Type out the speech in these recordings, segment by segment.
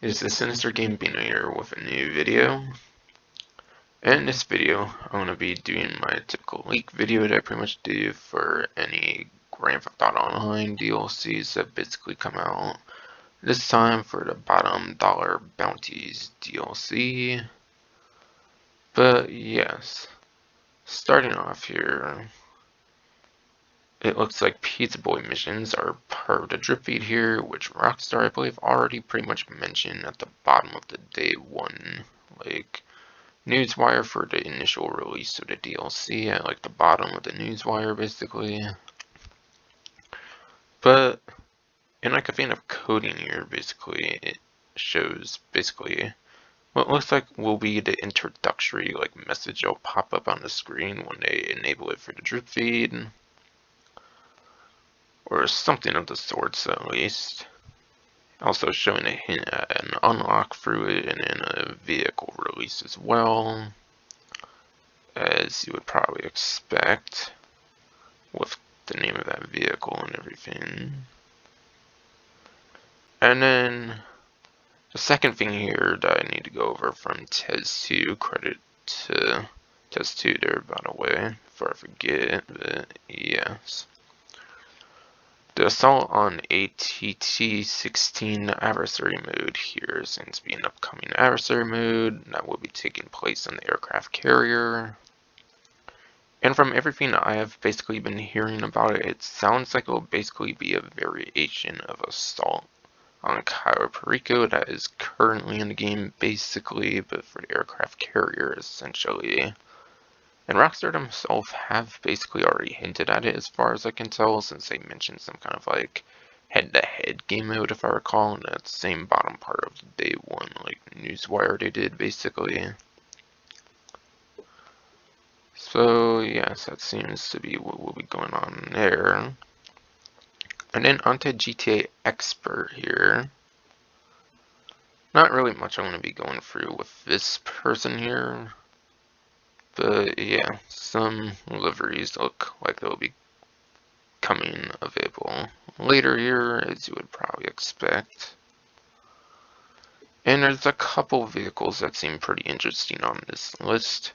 Is the Sinister Gambino here with a new video. And in this video, I'm going to be doing my typical leak video that I pretty much do for any Grand Theft Auto Online DLCs that basically come out. This time for the bottom dollar Bounties DLC. But yes, starting off here, it looks like Pizza Boy missions are part of the drip feed here, which Rockstar, I believe, already pretty much mentioned at the bottom of the day one, newswire for the initial release of the DLC at the bottom of the newswire, basically. But in a vein of coding here, basically, it shows what looks like will be the introductory message that'll pop up on the screen when they enable it for the drip feed. Or something of the sorts, at least. Also showing a hint at an unlock through it and then a vehicle release as well, as you would probably expect with the name of that vehicle and everything. And then the second thing here that I need to go over from Tez 2, credit to Tez 2 there, by the way, before I forget, but yes. The assault on ATT-16 Adversary Mode here seems to be an upcoming Adversary Mode that will be taking place in the aircraft carrier. And from everything I have basically been hearing about it, it sounds like it will basically be a variation of Assault on Cayo Perico that is currently in the game basically, but for the aircraft carrier essentially. And Rockstar themselves have basically already hinted at it as far as I can tell, since they mentioned some kind of head-to-head game mode, if I recall, in that same bottom part of the day one newswire they did basically. So yes, that seems to be what will be going on there. And then onto GTA Expert here. Not really much I'm going to be going through with this person here. But yeah, some liveries look like they'll be coming available later here, as you would probably expect. And there's a couple vehicles that seem pretty interesting on this list,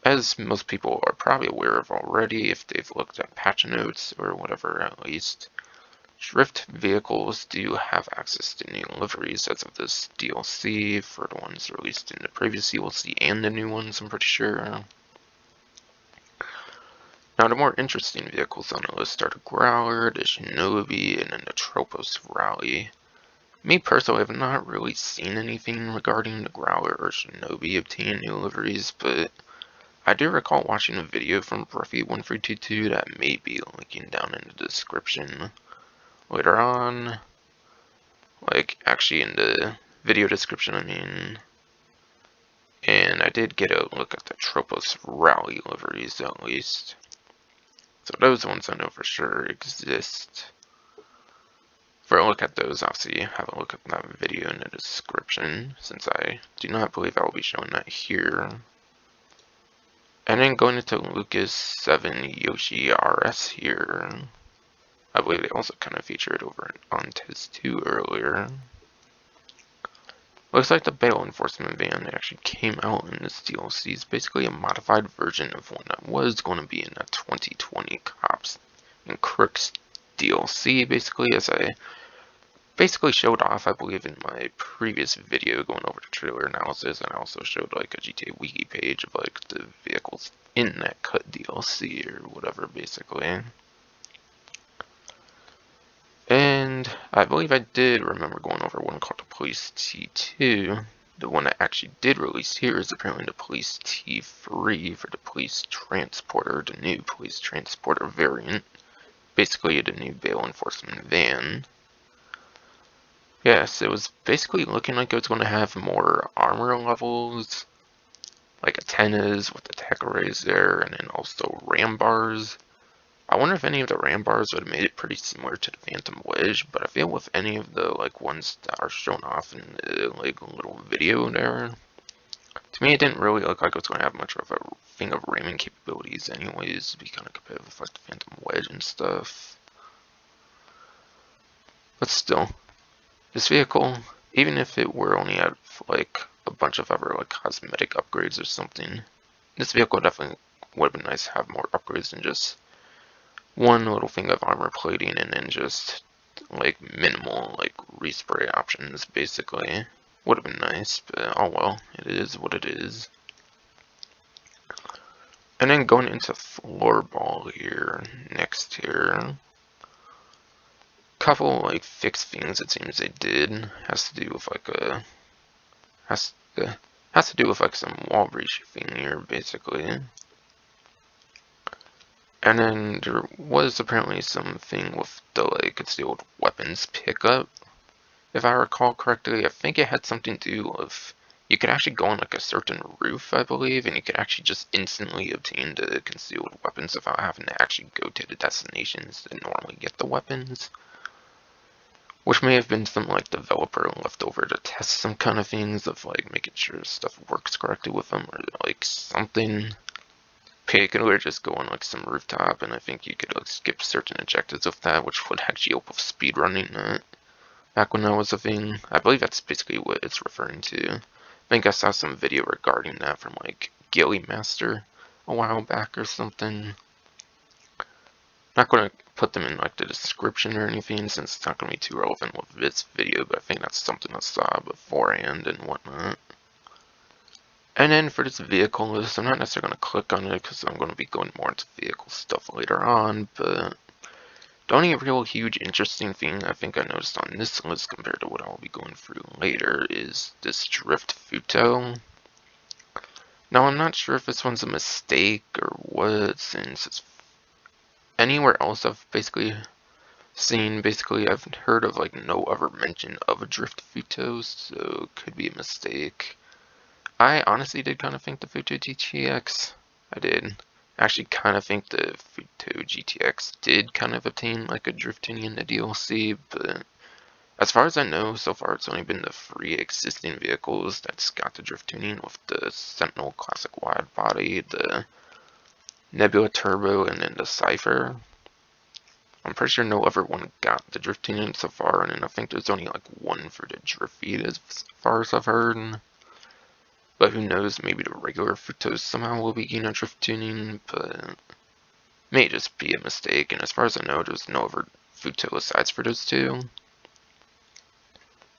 as most people are probably aware of already if they've looked at patch notes or whatever at least. Drift vehicles do have access to new liveries as of this DLC for the ones released in the previous DLC and the new ones, I'm pretty sure. Now, the more interesting vehicles on the list are the Growler, the Shinobi, and then the Tropos Rallye. Me personally, I have not really seen anything regarding the Growler or Shinobi obtaining new liveries, but I do recall watching a video from Bruffy1322 that may be linking down in the description later on. Actually in the video description, I mean. And I did get a look at the Tropos Rallye liveries, at least. So those ones I know for sure exist. For a look at those, obviously have a look at that video in the description, since I do not believe I will be showing that here. And then going into Lucas 7 Yoshi RS here. I believe they also kind of featured over on Tez 2 earlier. Looks like the bail enforcement van that actually came out in this DLC is basically a modified version of one that was going to be in the 2020 Cops and Crooks DLC, basically, as I basically showed off, I believe, in my previous video going over the trailer analysis, and I also showed a GTA wiki page of the vehicles in that cut DLC or whatever, basically. And I believe I did remember going over one called the Police T2. The one that actually did release here is apparently the Police T3 for the Police Transporter, the new Police Transporter variant. Basically the new bail enforcement van. Yes, it was basically looking like it was going to have more armor levels, like antennas with the tech arrays there, and then also ram bars. I wonder if any of the ram bars would have made it pretty similar to the Phantom Wedge, but I feel with any of the ones that are shown off in the little video there, to me it didn't really look like it was going to have much of a thing of ramming capabilities anyways, to be kind of competitive with the Phantom Wedge and stuff. But still, this vehicle even if it were only at like a bunch of other like cosmetic upgrades or something. This vehicle definitely would have been nice to have more upgrades than just one little thing of armor plating and then just like minimal like respray options basically. Would have been nice, but oh well, it is what it is. And then going into floorball here, next here. Couple like fixed things it seems they did. Has to do with like a has to do with like some wall breach thing here basically. And then there was apparently something with the like concealed weapons pickup. If I recall correctly, I think it had something to do with you could actually go on like a certain roof, I believe, and you could actually just instantly obtain the concealed weapons without having to actually go to the destinations that normally get the weapons. Which may have been some like developer left over to test some kind of things of like making sure stuff works correctly with them or like something. You could literally just go on like some rooftop and I think you could like skip certain objectives with that, which would actually help with speedrunning that. Back when that was a thing. I believe that's basically what it's referring to. I think I saw some video regarding that from like Gilly Master a while back or something. Not going to put them in like the description or anything since it's not going to be too relevant with this video, but I think that's something I saw beforehand and whatnot. And then for this vehicle list, I'm not necessarily going to click on it because I'm going to be going more into vehicle stuff later on, but the only real huge interesting thing I think I noticed on this list compared to what I'll be going through later is this drift Futo. Now I'm not sure if this one's a mistake or what, since it's anywhere else I've basically seen, I've heard of like no other mention of a drift Futo, so it could be a mistake. I honestly did kind of think the Futo GTX, I did actually kind of think the Futo GTX did kind of obtain like a drift tuning in the DLC, but as far as I know, so far it's only been the 3 existing vehicles that's got the drift tuning with the Sentinel Classic Wide Body, the Nebula Turbo, and then the Cypher. I'm pretty sure no other one got the drift tuning so far, and then I think there's only like one for the drift feed as far as I've heard. But who knows, maybe the regular Futos somehow will be getting a drift tuning, but may just be a mistake, and as far as I know, there's no other Futo asides for those two.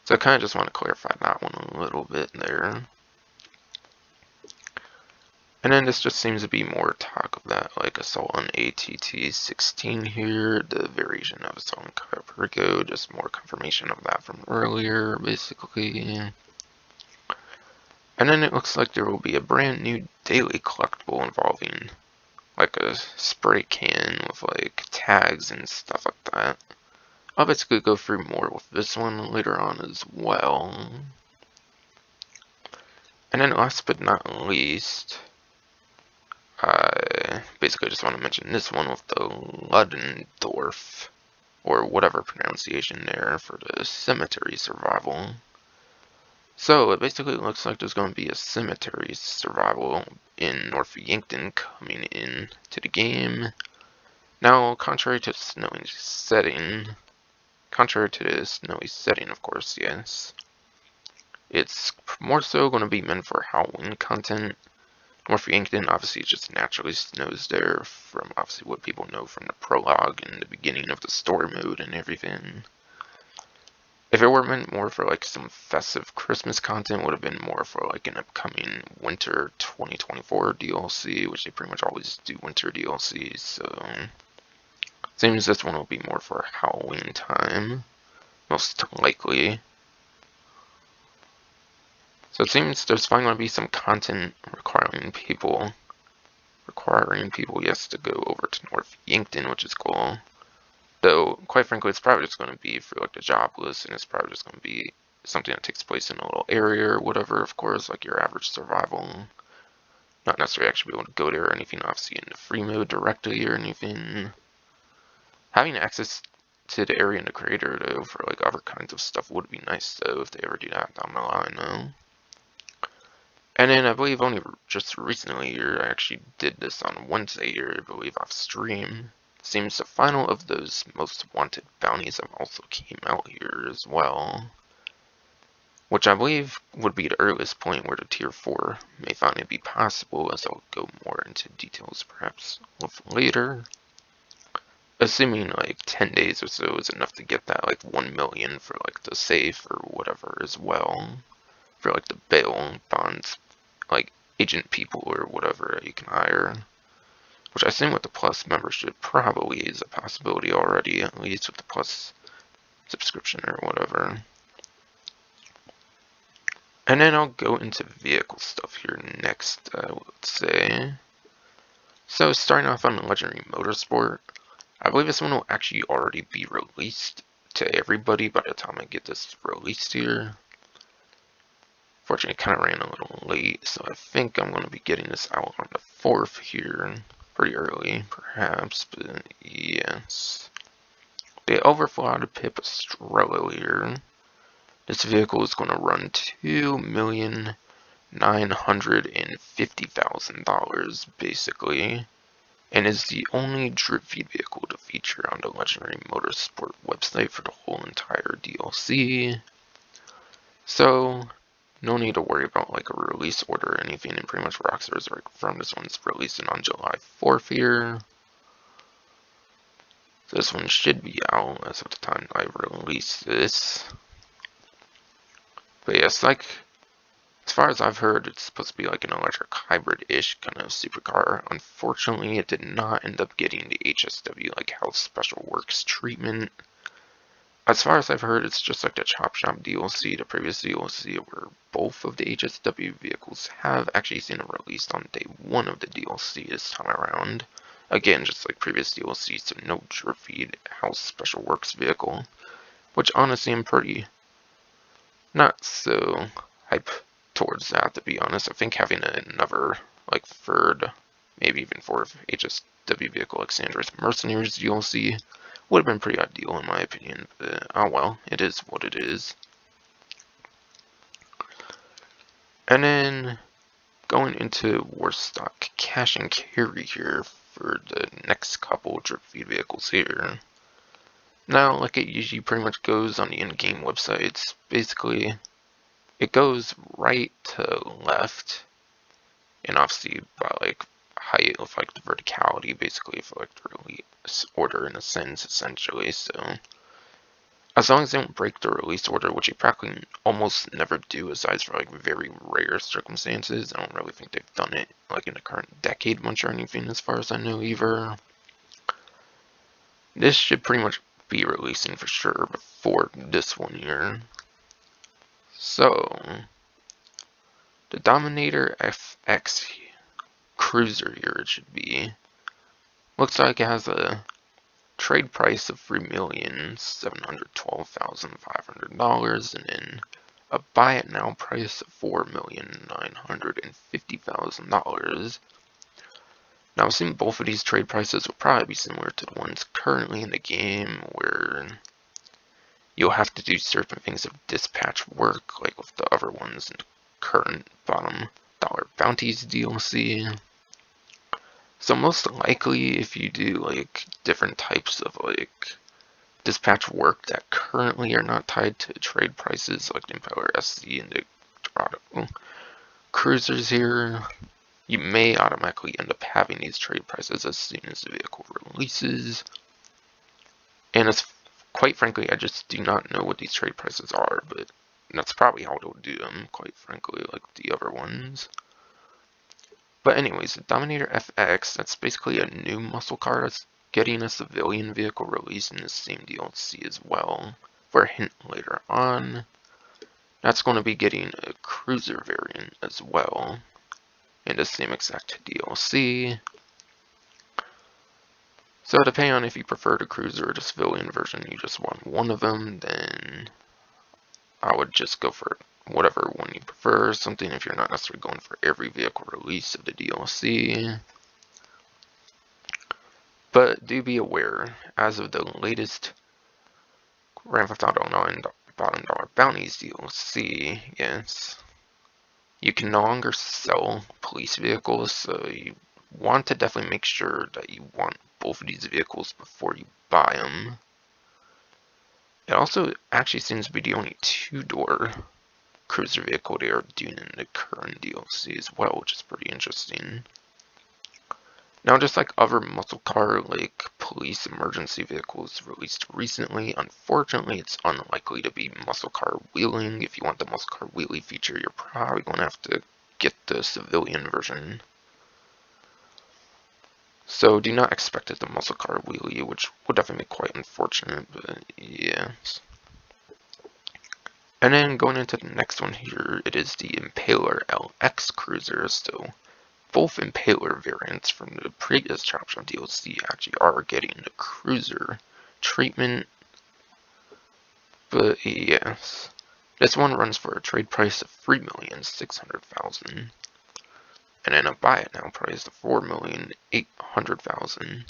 So I kind of just want to clarify that one a little bit there. And then this just seems to be more talk of that, like Assault on ATT-16 here, the variation of Assault on Cayo Perico, just more confirmation of that from earlier, basically. And then it looks like there will be a brand new daily collectible involving like a spray can with like tags and stuff like that. I'll basically go through more with this one later on as well. And then last but not least, I basically just want to mention this one with the Ludendorff, or whatever pronunciation there, for the Cemetery Survival. So it basically looks like there's going to be a Cemetery Survival in North Yankton coming in to the game. Now, contrary to the snowy setting, of course, yes, it's more so going to be meant for Halloween content. North Yankton obviously just naturally snows there from obviously what people know from the prologue and the beginning of the story mode and everything. If it were meant more for like some festive Christmas content, would have been more for like an upcoming winter 2024 DLC, which they pretty much always do winter DLCs, so seems this one will be more for Halloween time, most likely. So it seems there's finally going to be some content requiring people, yes, to go over to North Yankton, which is cool. Though, quite frankly, it's probably just going to be for like the job list, and it's probably just going to be something that takes place in a little area or whatever, of course, like your average survival. Not necessarily actually be able to go there or anything, obviously, in the free mode directly or anything. Having access to the area in the creator, though, for like other kinds of stuff would be nice, though, if they ever do that down the line, though. And then I believe only just recently here, I actually did this on Wednesday here, I believe off stream. Seems the final of those most wanted bounties have also came out here as well. which I believe would be the earliest point where the Tier 4 may finally be possible, as I'll go more into details perhaps later. Assuming like 10 days or so is enough to get that like 1 million for like the safe or whatever as well, for like the bail bonds, like agent people or whatever that you can hire, which I assume with the Plus membership probably is a possibility already, at least with the Plus subscription or whatever. And then I'll go into vehicle stuff here next, I would say. So starting off on the Legendary Motorsport, I believe this one will actually already be released to everybody by the time I get this released here. Fortunately, it kind of ran a little late, so I think I'm going to be getting this out on the 4th here, pretty early, perhaps, but yes. The Overflod Pipistrello here. This vehicle is going to run $2,950,000 basically, and is the only drip feed vehicle to feature on the Legendary Motorsport website for the whole entire DLC. So, no need to worry about like a release order or anything, and pretty much Rockstar has already confirmed this one's releasing on July 4th here. So this one should be out as of the time I release this. But yes, like, as far as I've heard, it's supposed to be like an electric hybrid-ish kind of supercar. Unfortunately, it did not end up getting the HSW, like, House Special Works treatment. As far as I've heard, it's just like the Chop Shop DLC, the previous DLC, where both of the HSW vehicles have actually seen it released on day 1 of the DLC this time around. Again, just like previous DLC, so no drip feed House Special Works vehicle, which honestly I'm pretty not so hype towards that, to be honest. I think having another, like, 3rd, maybe even 4th HSW vehicle, like Sandra's Mercenaries DLC, would have been pretty ideal in my opinion, but oh well, it is what it is. And then, going into Warstock Cash and Carry here for the next couple drip feed vehicles here. Now, like it usually pretty much goes on the in-game websites, basically, it goes right to left, and obviously by like height of like the verticality, basically for like the release order in a sense, essentially. So as long as they don't break the release order, which they practically almost never do, aside for like very rare circumstances, I don't really think they've done it like in the current decade much or anything, as far as I know either. This should pretty much be releasing for sure before this one here. So, the Dominator FX Cruiser here, it should be. Looks like it has a trade price of $3,712,500 and then a buy it now price of $4,950,000. Now, I assume both of these trade prices will probably be similar to the ones currently in the game, where you'll have to do certain things of dispatch work, like with the other ones in the current bottom dollar Bounties DLC. So most likely, if you do like different types of like dispatch work that currently are not tied to trade prices, like the Impaler SC and the Dorado Cruisers here, you may automatically end up having these trade prices as soon as the vehicle releases. And it's quite frankly, I just do not know what these trade prices are, but that's probably how they'll do them, quite frankly, like the other ones. But anyways, the Dominator FX, that's basically a new muscle car that's getting a civilian vehicle release in the same DLC as well. For a hint later on, that's going to be getting a cruiser variant as well in the same exact DLC. So depending on if you prefer the cruiser or the civilian version, you just want one of them, then I would just go for whatever one you prefer, something if you're not necessarily going for every vehicle release of the DLC. But do be aware, as of the latest Grand Theft Auto Online bottom dollar Bounties DLC, yes, you can no longer sell police vehicles, so you want to definitely make sure that you want both of these vehicles before you buy them. It also actually seems to be the only 2-door cruiser vehicle they are doing in the current DLC as well, which is pretty interesting. Now, just like other muscle car, like police emergency vehicles released recently, unfortunately, it's unlikely to be muscle car wheeling. If you want the muscle car wheelie feature, you're probably going to have to get the civilian version. So do not expect it the muscle car wheelie, which would definitely be quite unfortunate, but yeah. And then going into the next one here, it is the Impaler LX Cruiser. So both Impaler variants from the previous Dropshot DLC actually are getting the Cruiser treatment. But yes, this one runs for a trade price of $3,600,000. And then a buy it now price of $4,800,000.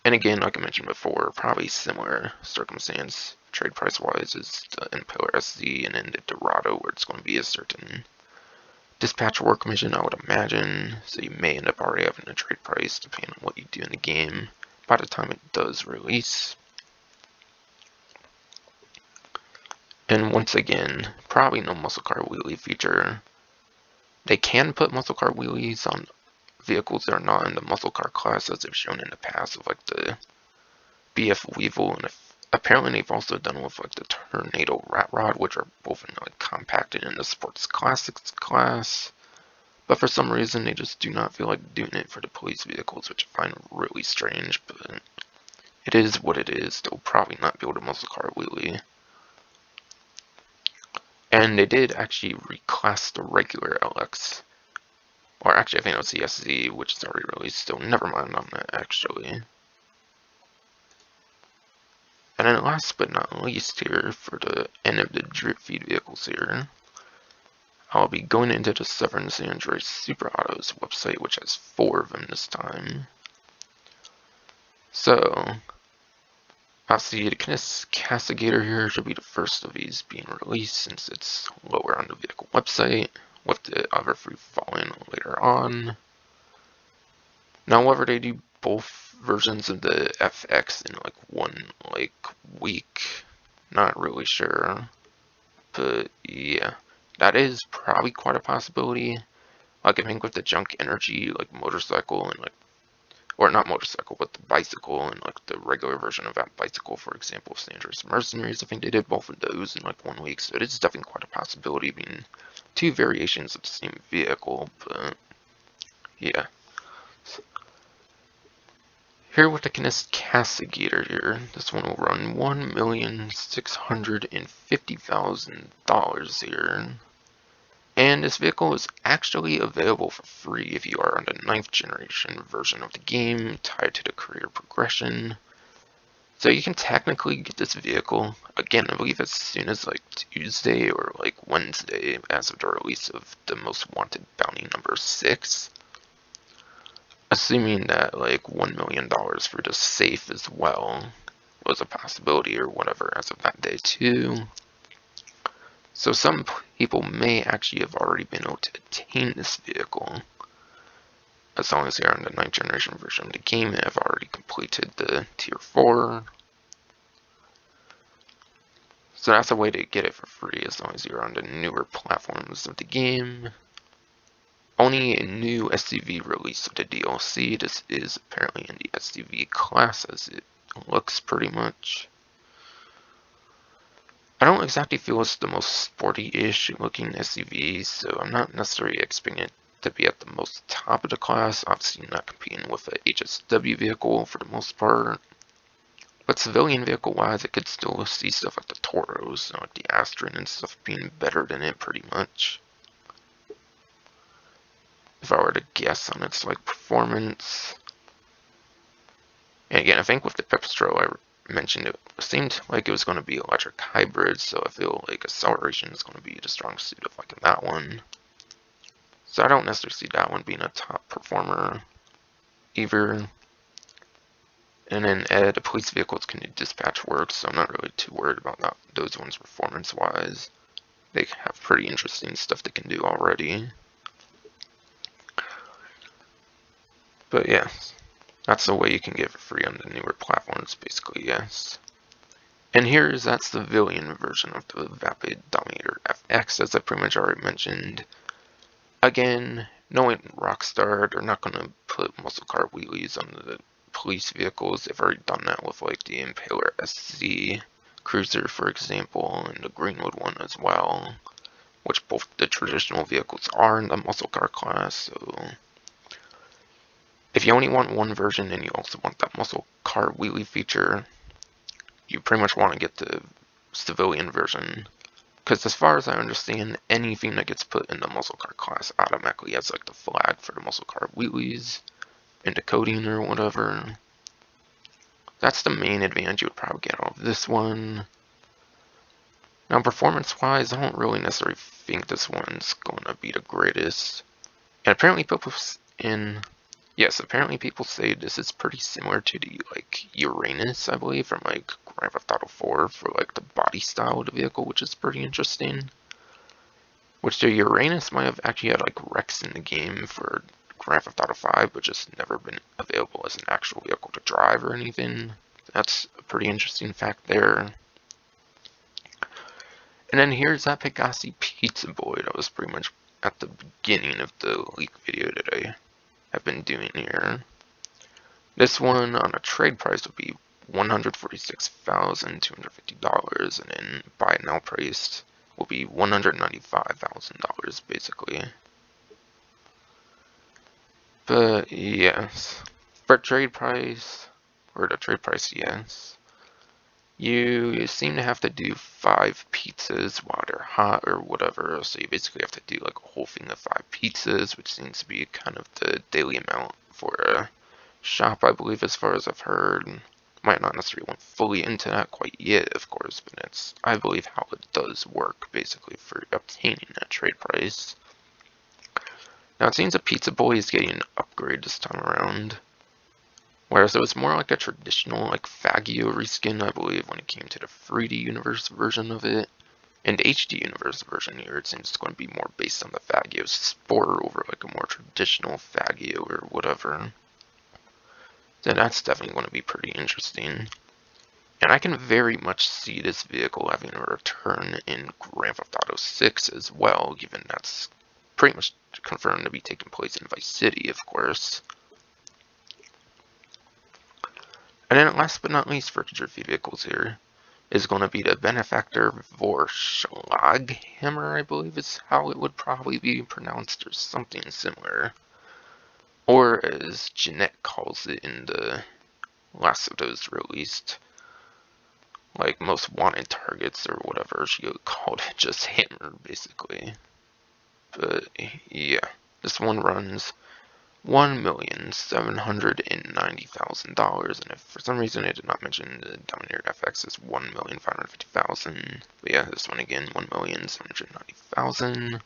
And again, like I mentioned before, probably similar circumstance trade price wise as the Impaler SZ and then the Dorado, where it's going to be a certain dispatch work mission, I would imagine. So you may end up already having a trade price depending on what you do in the game by the time it does release. And once again, probably no muscle car wheelie feature. They can put muscle car wheelies on vehicles that are not in the muscle car class, as they've shown in the past with like the BF Weevil, and apparently they've also done with like the Tornado Rat Rod, which are both in, like, compacted in the Sports Classics class. But for some reason, they just do not feel like doing it for the police vehicles, which I find really strange. But it is what it is. They'll probably not be able to muscle car wheelie. And they did actually reclass the regular LX. Or actually, I think it was the SZ, which is already released, so never mind on that, actually. And then last but not least here, for the end of the drip feed vehicles here, I'll be going into the Severn San Andreas Super Autos website, which has 4 of them this time. So, obviously, the Canis Castigator here should be the first of these being released, since it's lower on the vehicle website, with the other 3 falling later on. Now, whether they do both versions of the FX in like one week, not really sure. But yeah, that is probably quite a possibility. Like, I think with the Junk Energy like motorcycle and like, or not motorcycle, but the bicycle and like the regular version of that bicycle, for example, San Andreas Mercenaries, I think they did both of those in like 1 week. So it is definitely quite a possibility being 2 variations of the same vehicle. But yeah. Here with the Canis Castigator here, this one will run $1,650,000 here. And this vehicle is actually available for free if you are on the 9th generation version of the game, tied to the career progression. So you can technically get this vehicle, again, I believe as soon as like Tuesday or like Wednesday, as of the release of the Most Wanted Bounty number 6. Assuming that like $1 million for the safe as well was a possibility or whatever as of that day too. So some people may actually have already been able to attain this vehicle, as long as they are in the 9th generation version of the game and have already completed the tier 4. So that's a way to get it for free, as long as you're on the newer platforms of the game. Only a new SUV release of the DLC. This is apparently in the SUV class, as it looks pretty much. I don't exactly feel it's the most sporty-ish looking SUV, so I'm not necessarily expecting it to be at the most top of the class. Obviously not competing with a HSW vehicle for the most part. But civilian vehicle wise, I could still see stuff like the Toros, like the Astron and stuff being better than it pretty much. If I were to guess on its like performance. And again, I think with the Pipistrello I mentioned, it seemed like it was going to be electric hybrid, so I feel like acceleration is going to be the strong suit of like that one. So I don't necessarily see that one being a top performer either. And then the police vehicles can do dispatch work, so I'm not really too worried about that, those ones performance wise. They have pretty interesting stuff they can do already. But yeah, that's the way you can get it for free on the newer platforms, basically, yes. And here is that civilian version of the Vapid Dominator FX, as I pretty much already mentioned. Again, knowing Rockstar, they're not going to put muscle car wheelies on the police vehicles. They've already done that with like the Impaler SC Cruiser, for example, and the Greenwood one as well, which both the traditional vehicles are in the muscle car class. So if you only want one version and you also want that muscle car wheelie feature, you pretty much want to get the civilian version. Because as far as I understand, anything that gets put in the muscle car class automatically has like the flag for the muscle car wheelies and the coding or whatever. That's the main advantage you would probably get out of this one. Now, performance-wise, I don't really necessarily think this one's going to be the greatest. And apparently apparently people say this is pretty similar to the, like, Uranus, I believe, from, like, Grand Theft Auto 4 for, like, the body style of the vehicle, which is pretty interesting. Which the Uranus might have actually had, like, wrecks in the game for Grand Theft Auto 5, but just never been available as an actual vehicle to drive or anything. That's a pretty interesting fact there. And then here's that Pegassi Pizza Boy that was pretty much at the beginning of the leak video that I have been doing here. This one on a trade price would be $146,250, and then buy now price will be $195,000 basically. But yes, for trade price, or the trade price, yes. You seem to have to do 5 pizzas while they're hot or whatever, so you basically have to do like a whole thing of 5 pizzas, which seems to be kind of the daily amount for a shop, I believe, as far as I've heard. Might not necessarily went fully into that quite yet, of course, but it's, I believe, how it does work, basically, for obtaining that trade price. Now, it seems the Pizza Boy is getting an upgrade this time around. Whereas it was more like a traditional, like, Faggio reskin, I believe, when it came to the 3D Universe version of it. And the HD Universe version here, it seems it's going to be more based on the Faggio Sport over, like, a more traditional Faggio or whatever. So that's definitely going to be pretty interesting. And I can very much see this vehicle having a return in Grand Theft Auto 6 as well, given that's pretty much confirmed to be taking place in Vice City, of course. And then last but not least for trophy vehicles here is going to be the Benefactor Vorschlaghammer, I believe is how it would probably be pronounced, or something similar. Or as Jeanette calls it in the last of those released, like most wanted targets or whatever, she called it just Hammer, basically. But yeah, this one runs $1,790,000, and if for some reason I did not mention the Dominator FX is $1,550,000, but yeah, this one again, $1,790,000.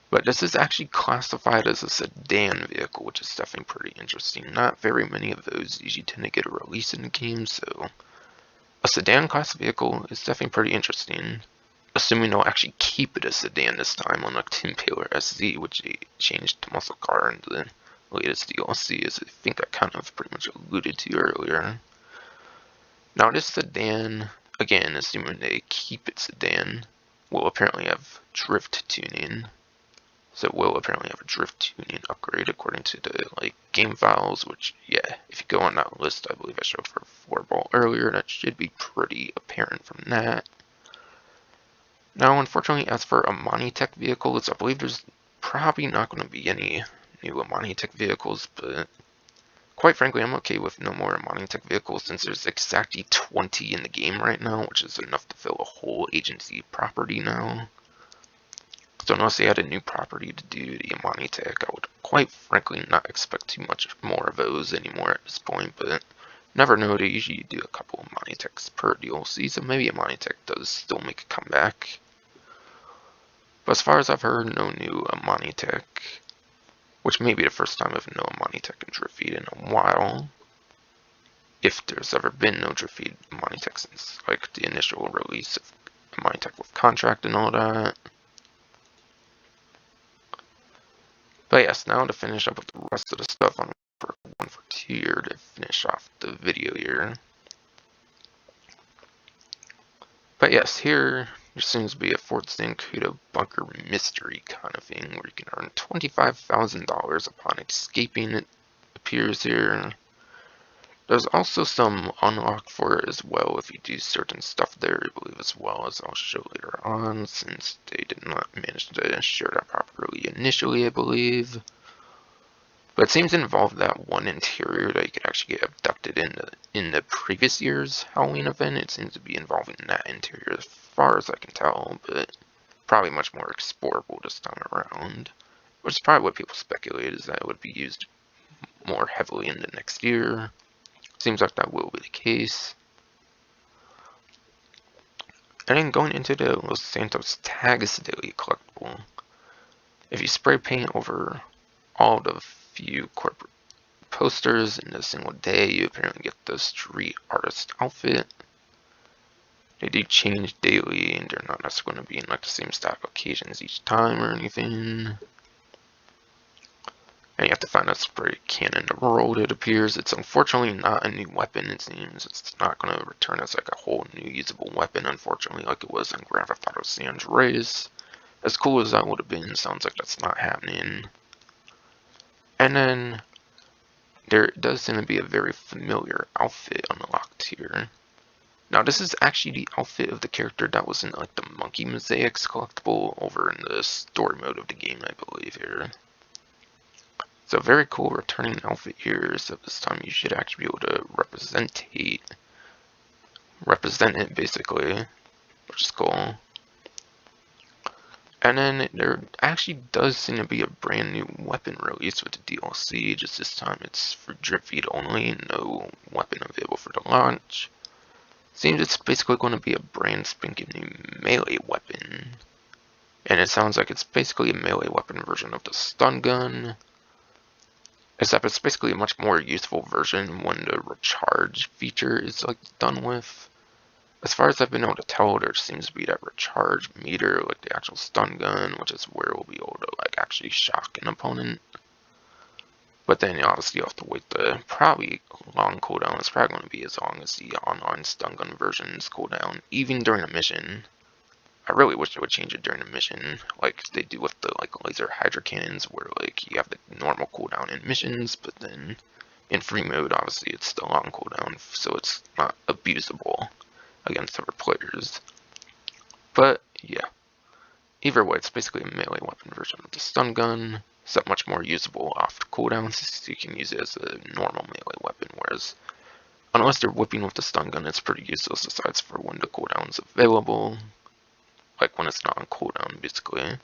But this is actually classified as a sedan vehicle, which is definitely pretty interesting. Not very many of those usually tend to get a release in the game, so a sedan class vehicle is definitely pretty interesting. Assuming they'll actually keep it a sedan this time, unlike the Impaler SZ, which they changed to muscle car in the latest DLC, as I think I kind of pretty much alluded to earlier. Now this sedan, again, assuming they keep it sedan, will apparently have drift tuning. So it will apparently have a drift tuning upgrade according to the game files, which, yeah, if you go on that list, I believe I showed for 4-ball earlier, that should be pretty apparent from that. Now, unfortunately, as for Amani-Tech vehicles, I believe there's probably not going to be any new Amani-Tech vehicles, but quite frankly, I'm okay with no more Amani-Tech vehicles since there's exactly 20 in the game right now, which is enough to fill a whole agency property now. So unless they had a new property to do the Amani-Tech, I would quite frankly not expect too much more of those anymore at this point, but never know, they usually do a couple of Amani-Techs per DLC, so maybe Amani-Tech does still make a comeback. But as far as I've heard, no new Amani-Tech, which may be the first time I've no Amani-Tech in Drift Feed in a while. If there's ever been no Drift Feed Amani-Tech since like the initial release of Amani-Tech with contract and all that. But yes, now to finish up with the rest of the stuff on 142 here to finish off the video here. But yes, here there seems to be a Fort Zancudo bunker mystery kind of thing where you can earn $25,000 upon escaping, it appears here. There's also some unlock for it as well if you do certain stuff there, I believe, as well, as I'll show later on, since they did not manage to share that properly initially, I believe. But it seems to involve that one interior that you could actually get abducted in the previous year's Halloween event. It seems to be involving that interior as far as I can tell, but probably much more explorable this time around. Which is probably what people speculate, is that it would be used more heavily in the next year. Seems like that will be the case. And then going into the Los Santos Tags Daily collectible, if you spray paint over all the few corporate posters in a single day, you apparently get the street artist outfit. They do change daily, and they're not necessarily going to be in like the same style of occasions each time or anything. And you have to find a spray cannon to roll, it appears. It's unfortunately not a new weapon, it seems. It's not going to return as like a whole new usable weapon, unfortunately, like it was in Grand Theft Auto San Andreas. As cool as that would have been, sounds like that's not happening. And then there does seem to be a very familiar outfit unlocked here. Now this is actually the outfit of the character that was in like the Monkey Mosaics collectible over in the story mode of the game, I believe here. So very cool returning outfit here, so this time you should actually be able to represent it basically, which is cool. And then there actually does seem to be a brand new weapon release with the DLC, just this time it's for drip feed only, no weapon available for the launch. Seems it's basically going to be a brand spanking new melee weapon. And it sounds like it's basically a melee weapon version of the stun gun. Except it's basically a much more useful version when the recharge feature is like done with. As far as I've been able to tell, there seems to be that recharge meter, like the actual stun gun, which is where we'll be able to like actually shock an opponent. But then obviously you have to wait the probably long cooldown. It's probably going to be as long as the online stun gun version's cooldown, even during a mission. I really wish they would change it during the mission, like they do with the like laser hydra cannons, where like you have the normal cooldown in missions, but then in free mode, obviously it's the long cooldown, so it's not abusable against other players. But yeah, either way, it's basically a melee weapon version of the stun gun, except much more usable off the cooldowns, so you can use it as a normal melee weapon, whereas unless they're whipping with the stun gun, it's pretty useless aside for when the cooldown's available. Like when it's not on cooldown, basically.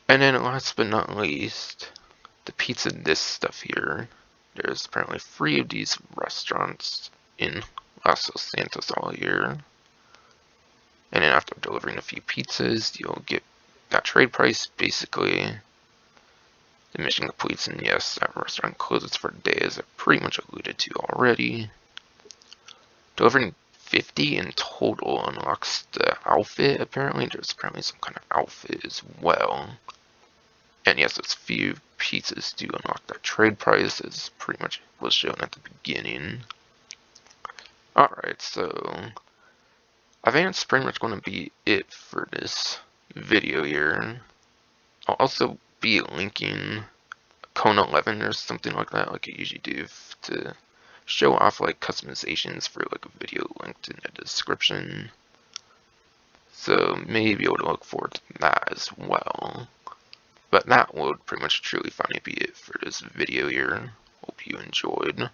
And then last but not least, the pizza disc stuff here. There's apparently 3 of these restaurants in Los Santos all year. And then after delivering a few pizzas, you'll get that trade price, basically. The mission completes, and yes, that restaurant closes for the day, as I pretty much alluded to already. Delivering 50 in total unlocks the outfit, apparently. There's apparently some kind of outfit as well. And yes, those few pieces do unlock that trade price, as pretty much was shown at the beginning. Alright, so I think that's pretty much going to be it for this video here. I'll also be linking Cone 11 or something like that, like I usually do, to show off like customizations for like a video linked in the description. So maybe able to look forward to that as well. But that would pretty much truly finally be it for this video here. Hope you enjoyed.